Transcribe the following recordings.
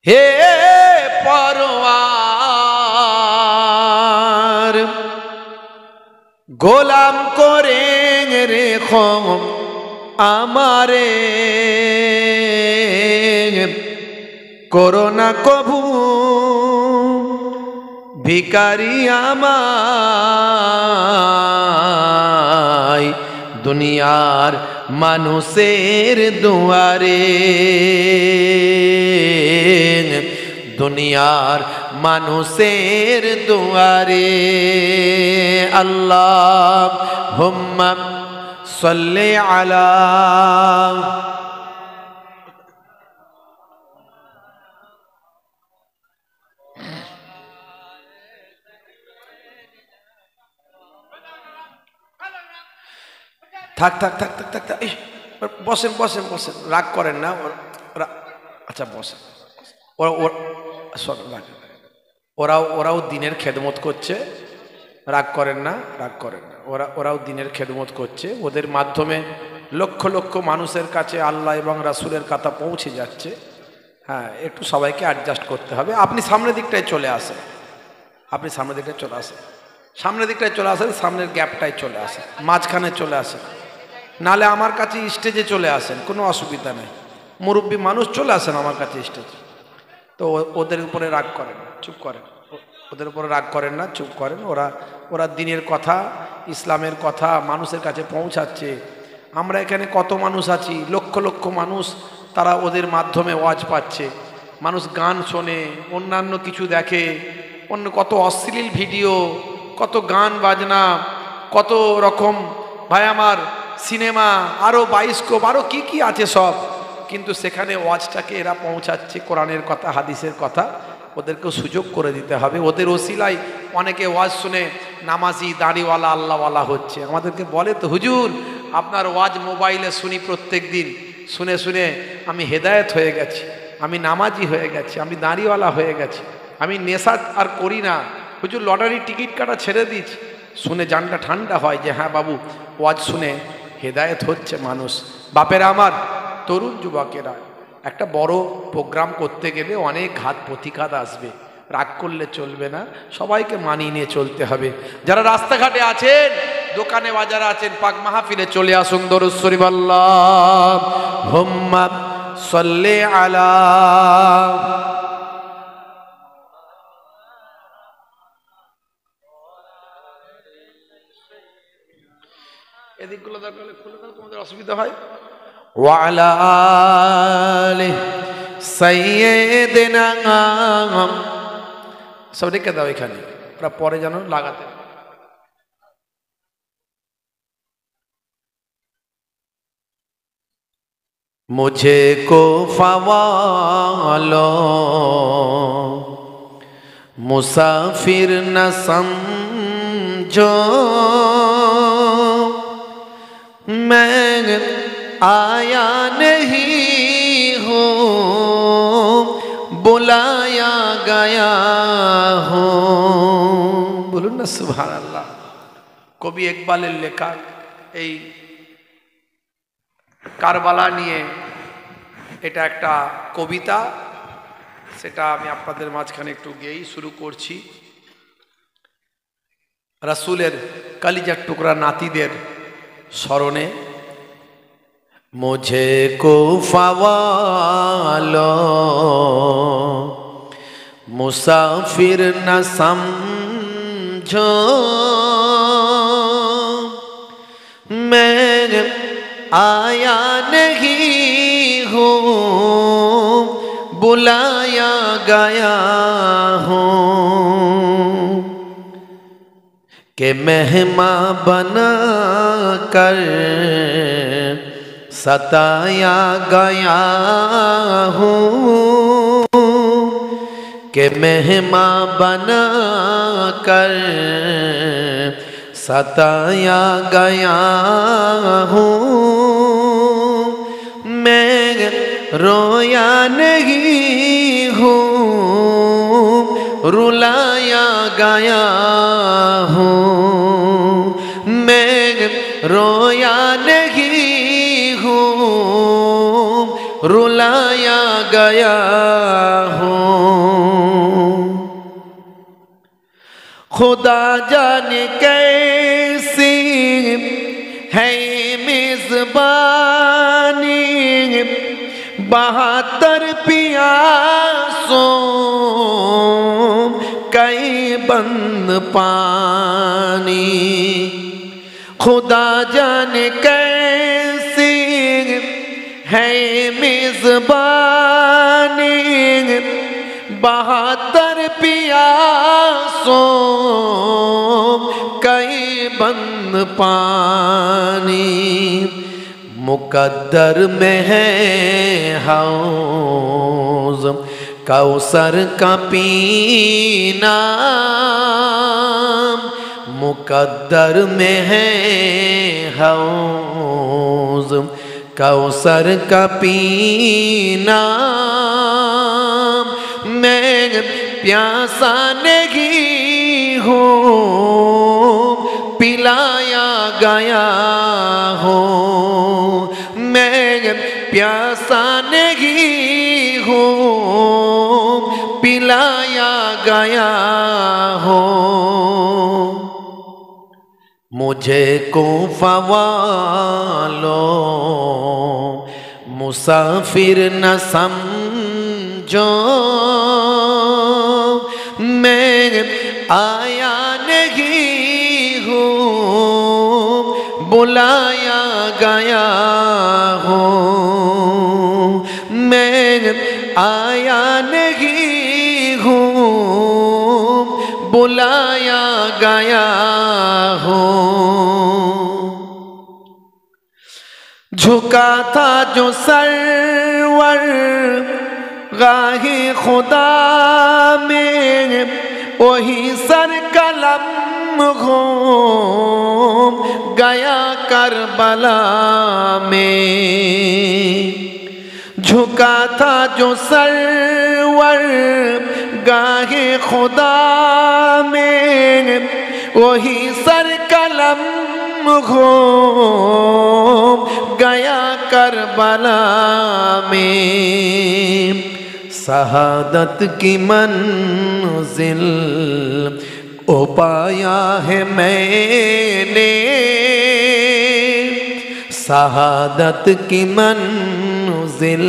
হে পরওয়ার গোলাম করে রেখো আমারে, করোনা কভু ভিখারি আমায় দুনিয়ার মানুষের দুয়ারে, দুনিয়ার মানুষের দুয়ারে। আল্লাহুম্মা সাল্লি আলা থাক থাক থাক থাক থাক থাক বসেন বসেন বসেন, রাগ করেন না। আচ্ছা বসেন। ওরাও দিনের খেদমত করছে, রাগ করেন না, রাগ করেন না। ওরাও দিনের খেদমত করছে, ওদের মাধ্যমে লক্ষ লক্ষ মানুষের কাছে আল্লাহ এবং রাসূলের কথা পৌঁছে যাচ্ছে। হ্যাঁ, একটু সবাইকে অ্যাডজাস্ট করতে হবে। আপনি সামনের দিকটায় চলে আসেন, আপনি সামনের দিকটায় চলে আসেন, সামনের দিকটায় চলে আসেন, সামনের গ্যাপটায় চলে আসেন, মাঝখানে চলে আসেন, নালে আমার কাছে স্টেজে চলে আসেন, কোনো অসুবিধা নেই। মুরব্বী মানুষ চলে আসেন আমার কাছে স্টেজে। তো ওদের উপরে রাগ করেন না, চুপ করেন। ওদের উপরে রাগ করেন না, চুপ করেন। ওরা দিনের কথা, ইসলামের কথা মানুষের কাছে পৌঁছাচ্ছে। আমরা এখানে কত মানুষ আছি, লক্ষ লক্ষ মানুষ, তারা ওদের মাধ্যমে ওয়াজ পাচ্ছে। মানুষ গান শোনে, অন্যান্য কিছু দেখে, অন্য কত অশ্লীল ভিডিও, কত গান বাজনা, কত রকম ভাই আমার সিনেমা, আরও বায়োস্কোপ, আরও কি কি আছে সব। কিন্তু সেখানে ওয়াজটাকে এরা পৌঁছাচ্ছে, কোরআনের কথা, হাদিসের কথা। ওদেরকেও সুযোগ করে দিতে হবে। ওদের ওসিলায় অনেকে ওয়াজ শুনে নামাজি, দাড়িওয়ালা, আল্লাহওয়ালা হচ্ছে। আমাদেরকে বলে তো, হুজুর আপনার ওয়াজ মোবাইলে শুনি প্রত্যেক দিন, শুনে শুনে আমি হেদায়েত হয়ে গেছি, আমি নামাজি হয়ে গেছি, আমি দাড়িওয়ালা হয়ে গেছি, আমি নেশা আর করি না। হুজুর লটারির টিকিট কাটা ছেড়ে দিচ্ছি। শুনে জানটা ঠান্ডা হয় যে হ্যাঁ বাবু, ওয়াজ শুনে হেদায়েত হচ্ছে মানুষ। বাপেরা আমার, তরুণ যুবকেরা, একটা বড় প্রোগ্রাম করতে গেলে অনেক ঘাত প্রতিঘাত আসবে, রাগ করলে চলবে না, সবাইকে মানিয়ে নিয়ে চলতে হবে। যারা রাস্তাঘাটে আছেন, দোকানে বাজারে আছেন, পাক মাহফিলে চলে আসুন। দরুদ শরীফ আল্লাহুম্মা সাল্লি আলা। এদিকগুলো দরকার হলে খুলে দাও, তোমাদের অসুবিধা হয়। ওয়ালা আলি সাইয়্যিদিনা, সব রেখে দাও এখানে, ওরা পরে যেন লাগাতে। মুঝে কো ফাওয়ালো মুসাফির না সমঝো, मैं आया नहीं हूँ बुलाया गया हूँ। বলুন না সুবহানাল্লাহ। কবি ইকবালের লেখা এই কারবালা নিয়ে এটা একটা কবিতা, সেটা আমি আপনাদের মাঝখানে একটু গেয়েই শুরু করছি। রাসূলের কলিজার টুকরা নাতিদের স্মরণে। মুঝে কো ফাওয়ালো মুসাফির না সমঝো, मैं आया नहीं हूँ बुलाया गया हूँ, कि मेहमान बना कर सताया गया हूँ, कि मेहमान बना कर सताया गया हूँ, मैं रोया नहीं हूँ रुलाया गया हूँ, मैं रोया नहीं हूँ रुलाया गया हूँ। खुदा जाने कैसी है मेज़बानी, 72 प्यासों कई बंद पानी। खुदा जाने कैसी है मेज़बानी, 72 प्यासों कई बंद पानी। मुकद्दर में है हौज़ कौसर का पीना, मुकद्दर में है हौज़ कौसर का पीना। मैं प्यासा नहीं हूँ, पिलाया गया हूँ। मैं प्यासा नहीं हूँ, पिलाया गया हूँ। मुझे कूफा वालों मुसाफिर न समझो, मैं आया नहीं हूँ, बुलाया गया हूँ। मैं आया नहीं हूँ, बुलाया गया हूँ। झुका था जो सरवर गाहे खुदा में, वही सर कलम हो गया करबला में। झुका था जो सरवर गाहे खुदा में, वही सर कलम हो गया करबला में। शहादत की मंजिल ओ पाया है मैंने, शहादत की मंजिल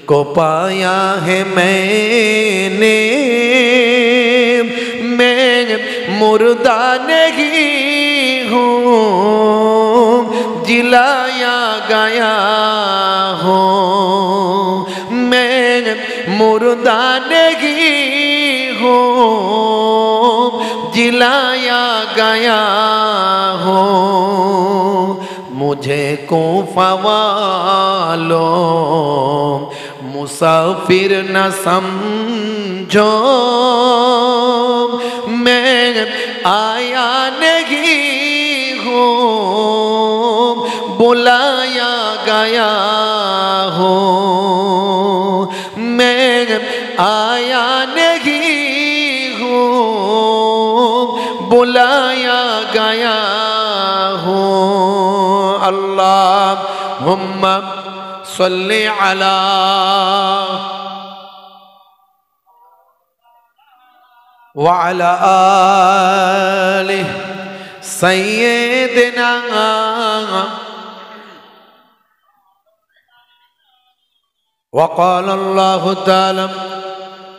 को पाया है मैंने। मैं मुर्दा नहीं हूँ, जिलाया गया हूँ। मैं मुर्दा नहीं हूँ, जिलाया गया हूँ। मुझे कूफा वालों मुसाफिर न समझो, मैं आया नहीं हूँ, बुलाया गया हूँ। मैं आया नहीं हूँ, बुलाया गया हूँ। अल्लाहुम्मा सल्ली अला व अला आलि सय्यिदिना। वक़ाल अल्लाहु तआला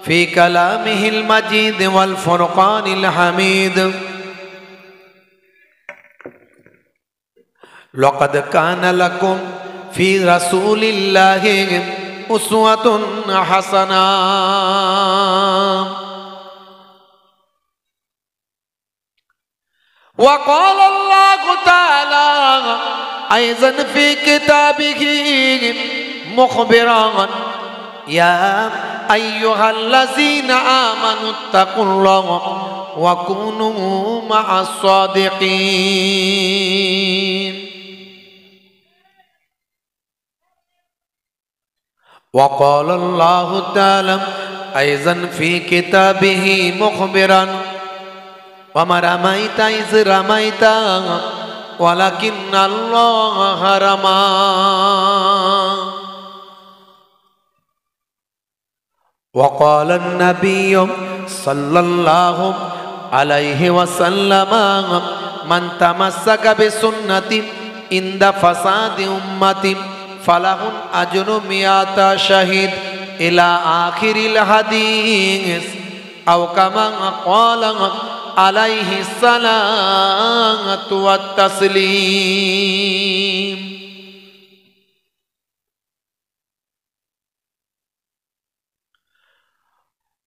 फ़ी कलामिहिल मजीद वल फ़ुरक़ानिल हमीद, लक़द कान लकुम फ़ी रसूलिल्लाहि उस्वतुन हसना। वक़ाल अल्लाहु तआला अयज़न फ़ी किताबिही मुख़बिरन या अय्युहल्लज़ीना आमनुत्तक़ुल्लाह व कूनू मअस्सादिक़ीन। वक़ाल अल्लाहु तआला अयज़न फ़ी किताबिही मुख़बिरन वमा रमैता इज़ रमैता वलकिन्नल्लाह रमा। وقال النبي صلى الله عليه وسلم من تمسك بسنتي عند فساد أمتي فله أجر 100 شهيد إلى آخر الحديث أو كما قال عليه الصلاة والتسليم.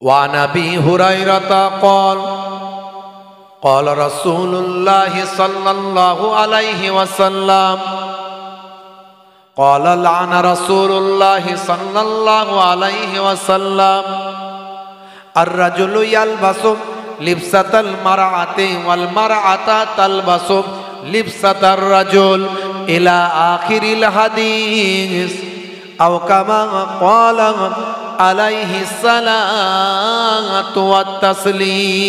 وعن أبي هريرة قال قال رسول الله صلى الله عليه وسلم قال لعن رسول الله صلى الله عليه وسلم الرجل يلبس لبسة المرأة والمرأة تلبس لبسة الرجل إلى آخر الحديث أو كما قال عليه الصلاة والتسليم.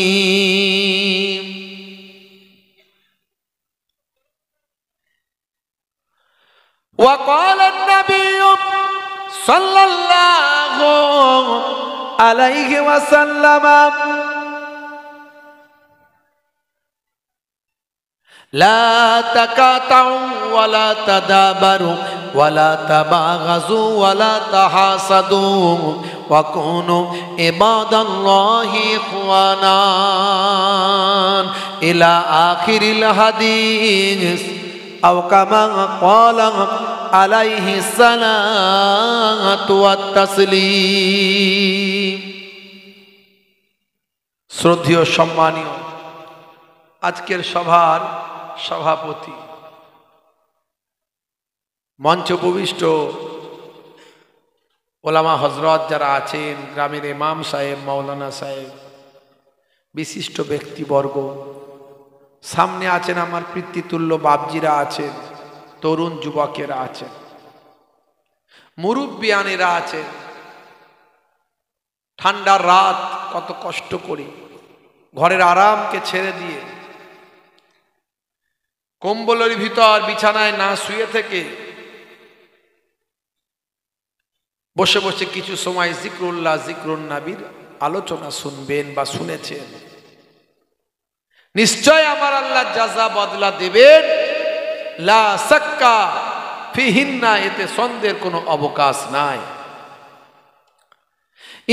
وقال النبي صلى الله عليه وسلم لا تقاطعوا ولا تدابروا ولا تباغضوا ولا تحاسدوا وكونوا عباد الله إخوانا إلى آخر الحديث أو كما قال عليه الصلاة والتسليم. শ্রদ্ধেয় সম্মানীয় আজকের সভার সভাপতি, মঞ্চ উপবিষ্ট ওলামা হজরত যারা আছেন, গ্রামের ইমাম সাহেব, মাওলানা সাহেব, বিশিষ্ট ব্যক্তিবর্গ, সামনে আছেন আমার পিতৃতুল্য বাপজিরা আছেন, তরুণ যুবকেরা আছেন, মুরব্বিয়ানেরা আছেন। ঠান্ডার রাত কত কষ্ট করি ঘরের আরামকে ছেড়ে দিয়ে কম্বলের ভিতর বিছানায় না শুয়ে থেকে বসে বসে কিছু সময় জিক্রুল্লাহ জিক্রুন নবীর আলোচনা শুনবেন বা শুনেছেন। নিশ্চয় আমার আল্লাহ জাযা বদলা দেবেন, লা সাক্কা ফিহিন্না, এতে সন্দেহের কোনো অবকাশ নাই।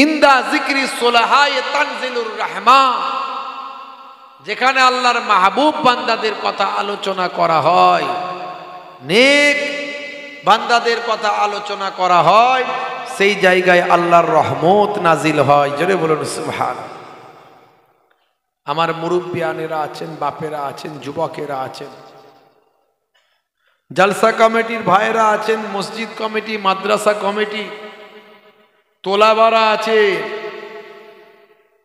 ইন্দা জিক্রি সুলাহায়ে তানজিলুর রাহমা, যেখানে আল্লাহর মাহবুব বান্দাদের কথা আলোচনা করা হয়, নেক বান্দাদের কথা আলোচনা করা হয়, সেই জায়গায় আল্লাহর রহমত নাজিল হয়। জোরে বলুন সুবহানাল্লাহ। আমার মুরব্বিয়ানেরা আছেন, বাপেরা আছেন, যুবকেরা আছেন, জলসা কমিটির ভাইয়েরা আছেন, মসজিদ কমিটি, মাদ্রাসা কমিটি, তোলাবারা আছে,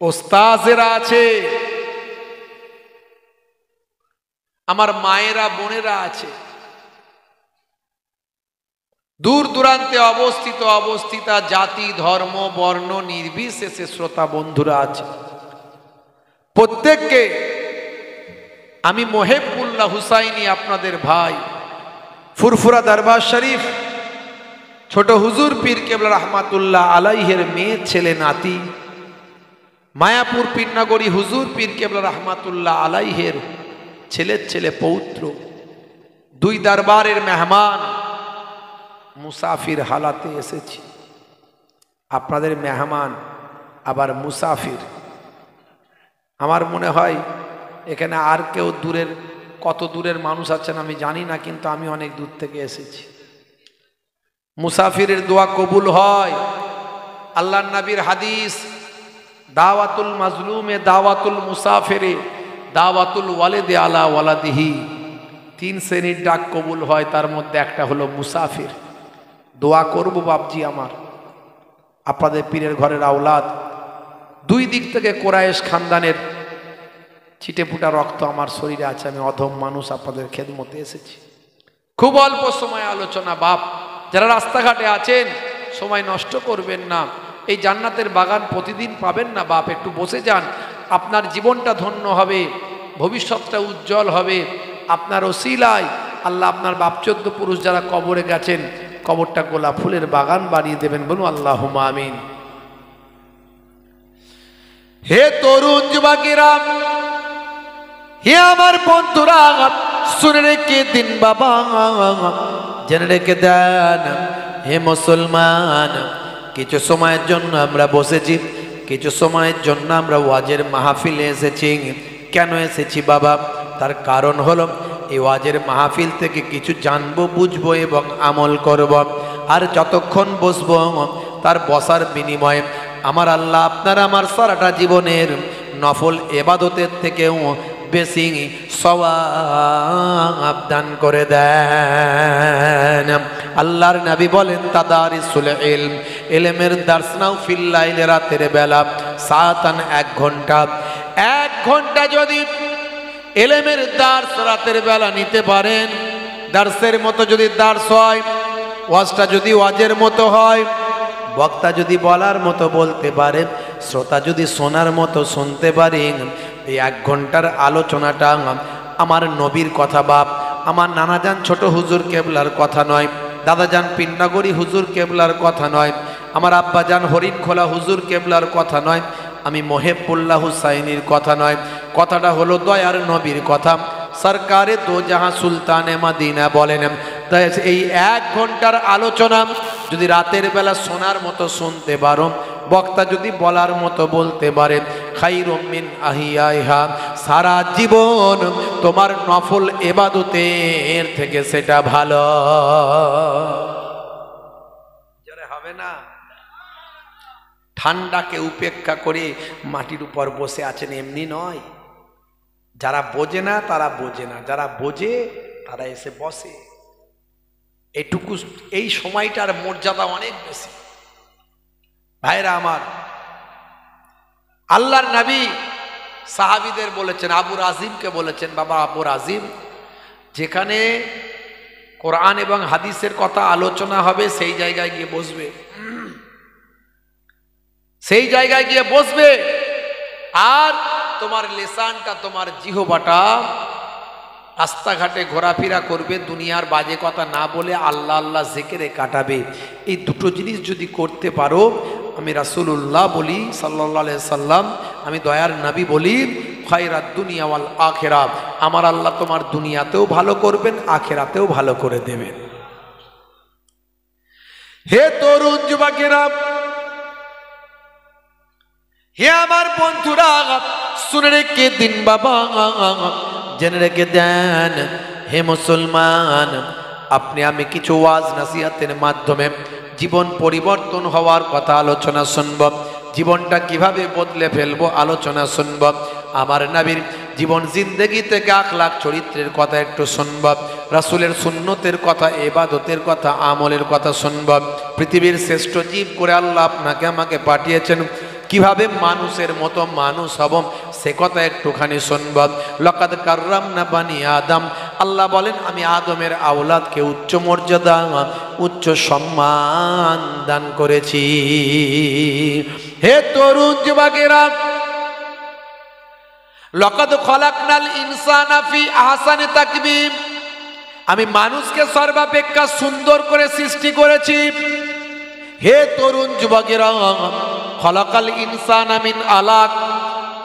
ওস্তাজেরা আছে, আমার মায়েরা বোনেরা আছে, দূর দূরান্তে অবস্থিতা জাতি ধর্ম বর্ণ নির্বিশেষে শ্রোতা বন্ধুরা আছে। প্রত্যেককে আমি মোহেবুল্লাহ হুসাইনি, আপনাদের ভাই, ফুরফুরা দরবার শরীফ ছোট হুজুর পীর কেবলা রহমাতুল্লাহ আলাইহের মেয়ে ছেলে নাতি, মায়াপুর পীরনগরী হুজুর পীর কেবলা রহমাতুল্লাহ আলাইহের ছেলের ছেলে পৌত্র, দুই দরবারের মেহমান, মুসাফির হালাতে এসেছি। আপনাদের মেহমান আবার মুসাফির। আমার মনে হয় এখানে আর কেউ দূরের, কত দূরের মানুষ আছেন আমি জানি না, কিন্তু আমি অনেক দূর থেকে এসেছি। মুসাফিরের দোয়া কবুল হয়। আল্লাহর নবীর হাদিস, দাওয়াতুল মাজলুমে দাওয়াতুল মুসাফিরে দাওয়াতুল ওয়ালিদে আলা ওয়ালাদিহি, 3 শ্রেণীর ডাক কবুল হয়, তার মধ্যে একটা হলো মুসাফির। দোয়া করব বাপজি, আমার আপনাদের পীরের ঘরের আওলাদ, দুই দিক থেকে কোরাইশ খানদানের ছিটেফুটা রক্ত আমার শরীরে আছে। আমি অধম মানুষ, আপনাদের খেদমতে এসেছি। খুব অল্প সময় আলোচনা বাপ, যারা রাস্তাঘাটে আছেন সময় নষ্ট করবেন না। এই জান্নাতের বাগান প্রতিদিন পাবেন না বাপ, একটু বসে যান, আপনার জীবনটা ধন্য হবে, ভবিষ্যৎটা উজ্জ্বল হবে। আপনার ওসিলায় আল্লাহ আপনার বাপ 14 পুরুষ যারা কবরে গেছেন, কবরটা গোলাপ ফুলের বাগান বানিয়ে দেবেন। বলুন আল্লাহুম্মা আমিন। হে তরুণ যুবকেরা, হে আমার বন্ধুরা, শুনে রেখে দিন বাবা, জেনে রেখে দেন হে মুসলমান, কিছু সময়ের জন্য আমরা বসেছি, কিছু সময়ের জন্য আমরা ওয়াজের মাহফিলে এসেছি। কেন এসেছি বাবা? তার কারণ হলো এই ওয়াজের মাহফিল থেকে কিছু জানবো, বুঝবো এবং আমল করব। আর যতক্ষণ বসবো তার বসার বিনিময়ে আমার আল্লাহ আপনার আমার সারাটা জীবনের নফল ইবাদতের থেকেও বেশি সওয়াব দান করে দেন। আল্লাহর নবী বলেন, তাদারিসুল ইলম, ইলমের দার্স নাও ফিল লাইল, রাতের বেলা, সাতান 1 ঘন্টা। 1 ঘন্টা যদি ইলমের দার্স রাতের বেলা নিতে পারেন, দার্সের মতো যদি দার্স হয়, ওয়াজটা যদি ওয়াজের মতো হয়, বক্তা যদি বলার মতো বলতে পারে, শ্রোতা যদি শোনার মতো শুনতে পারেন, এই 1 ঘন্টার আলোচনাটা আমার নবীর কথা বাপ, আমার নানাজান ছোট হুজুর কেবলার কথা নয়, দাদাজান পিন্নাগরি হুজুর কেবলার কথা নয়, আমার আব্বাজান হরিণখোলা হুজুর কেবলার কথা নয়, আমি মোহেবুল্লাহ হুসাইনির কথা নয়, কথাটা হলো দয়ার নবীর কথা। সরকারে দো জাহাঁ সুলতানে মাদিনা বলেন, তাই এই 1 ঘন্টার আলোচনা যদি রাতের বেলা শোনার মতো শুনতে পারো, বক্তা যদি বলার মতো বলতে পারে, খাইরুম মিন আহিয়াইহা, সারা জীবন তোমার নফল ইবাদতের থেকে সেটা ভালো। জোরে হবে না? ঠান্ডাকে উপেক্ষা করে মাটির উপর বসে আছেন এমনি নয়। যারা বোঝে না তারা বোঝে না, যারা বোঝে তারা এসে বসে। এইটুকু, এই সময়টার মর্যাদা অনেক বেশি। ভাইরা আমার, আল্লাহর নবী সাহাবীদের বলেছেন, আবু রাজিমকে বলেছেন, বাবা আবু রাজিম, যেখানে কোরআন এবং হাদিসের কথা আলোচনা হবে সেই জায়গায় গিয়ে বসবে, সেই জায়গায় গিয়ে বসবে। আর তোমার লিসানটা, তোমার জিহবাটা রাস্তাঘাটে ঘোরাফেরা করবে, দুনিয়ার বাজে কথা না বলে আল্লাহ আল্লাহ জিকিরে কাটাবে। এই দুটো জিনিস যদি করতে পারো, আমি রাসূলুল্লাহ বলি সাল্লাল্লাহু আলাইহি সাল্লাম, আমি দয়ার নবী বলি, খায়রাত দুনিয়া ওয়াল আখিরা, আমার আল্লাহ তোমার দুনিয়াতেও ভালো করবেন, আখিরাতেও ভালো করে দেবেন। হে তরুণ যুবকেরা, হে আমার বন্ধুরা, শুনে রেখে দিন বাবা, জেনে রেখে দেন হে মুসলমান, আপনি আমি কিছু ওয়াজ নাসিহাতের মাধ্যমে জীবন পরিবর্তন হওয়ার কথা আলোচনা শুনব, জীবনটা কিভাবে বদলে ফেলবো আলোচনা শুনব, আমার নবীর জীবন জিন্দেগি থেকে আখলাক চরিত্রের কথা একটু শুনব, রাসূলের সুন্নতের কথা, ইবাদতের কথা, আমলের কথা শুনব। পৃথিবীর শ্রেষ্ঠ জীব করে আল্লাহ আপনাকে আমাকে পাঠিয়েছেন, কিভাবে মানুষের মতো মানুষ হব সে কথা একটুখানি শুনব। লাকাদ কাররামনা বানি আদম, আল্লাহ বলেন আমি আদমের আওলাদকে উচ্চ মর্যাদা, উচ্চ সম্মান দান করেছি। হে তরুণ যুবকেরা, লাকাদ খলাকনাল ইনসানা ফি আহসানি তাকবীম, আমি মানুষকে সর্বাপেক্ষা সুন্দর করে সৃষ্টি করেছি। হে তরুণ যুবকেরা, খলাকাল ইনসানা মিন আলাক,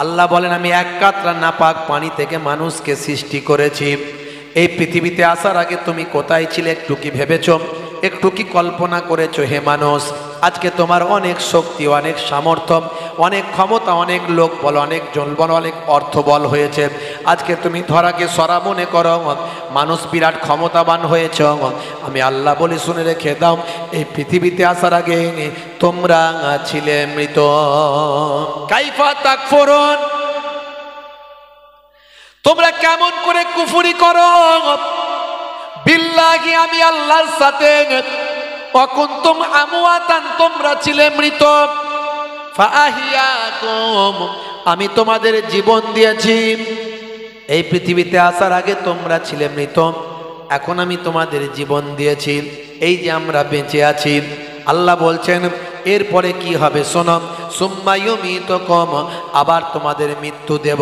আল্লাহ বলেন আমি 1 কাতরা নাপাক পানি থেকে মানুষকে সৃষ্টি করেছি। এই পৃথিবীতে আসার আগে তুমি কোথায় ছিলে একটু কি ভেবেছো? একটু কি কল্পনা করেছো? হে মানুষ, আজকে তোমার অনেক শক্তি, অনেক সামর্থ্য, অনেক ক্ষমতা, অনেক লোক বল, অনেক জনবল, অনেক অর্থ বল হয়েছে। আজকে তুমি ধরাকে সরা মনে করো, মানুষ বিরাট ক্ষমতাবান হয়েছ। আমি আল্লাহ বলি শুনে রেখে দাও, এই পৃথিবীতে আসার আগে তোমরা ছিলে মৃত। কাইফা তাকফুরুন, তোমরা কেমন করে কুফরি করো বিল্লাহি, আমি আল্লাহর সাথে। অকুনতুম আমওয়াতান, তোমরা ছিলে মৃত। ফাআহিয়াকুম, আমি তোমাদের জীবন দিয়েছি। এই পৃথিবীতে আসার আগে তোমরা ছিলে মৃত, এখন আমি তোমাদের জীবন দিয়েছি। এই যে আমরা বেঁচে আছি, আল্লাহ বলছেন এরপরে কি হবে শোনো, সুম্মা ইউমীতুকুম, আবার তোমাদের মৃত্যু দেব।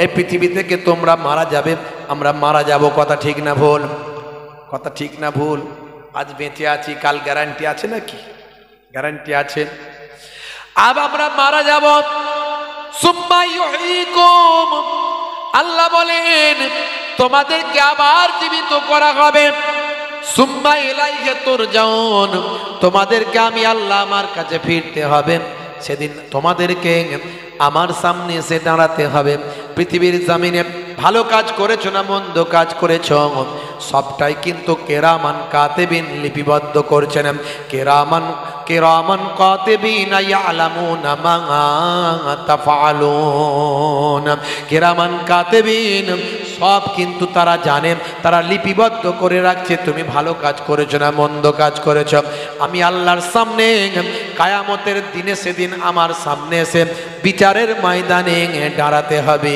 এই পৃথিবী থেকে তোমরা মারা যাবে, আমরা মারা যাব। কথা ঠিক না ভুল? কথা ঠিক না ভুল? আজ বেঁচে আছি, কাল গ্যারান্টি আছে নাকি? গ্যারান্টি আছে। আবার আমরা মারা যাব। সুম্মা ইউহয়িকুম, আল্লাহ বলেন তোমাদেরকে আবার জীবিত করা হবে। সুম্মা ইলাইহি তুরজাউন, তোমাদেরকে আমি আল্লাহ আমার কাছে ফিরতে হবে। সেদিন তোমাদেরকে আমার সামনে এসে দাঁড়াতে হবে। পৃথিবীর জমিনে ভালো কাজ করেছো না মন্দ কাজ করেছো, সবটাই কিন্তু কেরামান কাতিবিন লিপিবদ্ধ করছেন। কেরামান কাতিবিন ইয়ালামুনা মা তাফআলুন। কেরামান কাতিবিন সব কিন্তু তারা জানে, তারা লিপিবদ্ধ করে রাখছে তুমি ভালো কাজ করেছো না মন্দ কাজ করেছো। আমি আল্লাহর সামনে কিয়ামতের দিনে সেদিন আমার সামনে এসে বিচারের ময়দানে দাঁড়াতে হবে।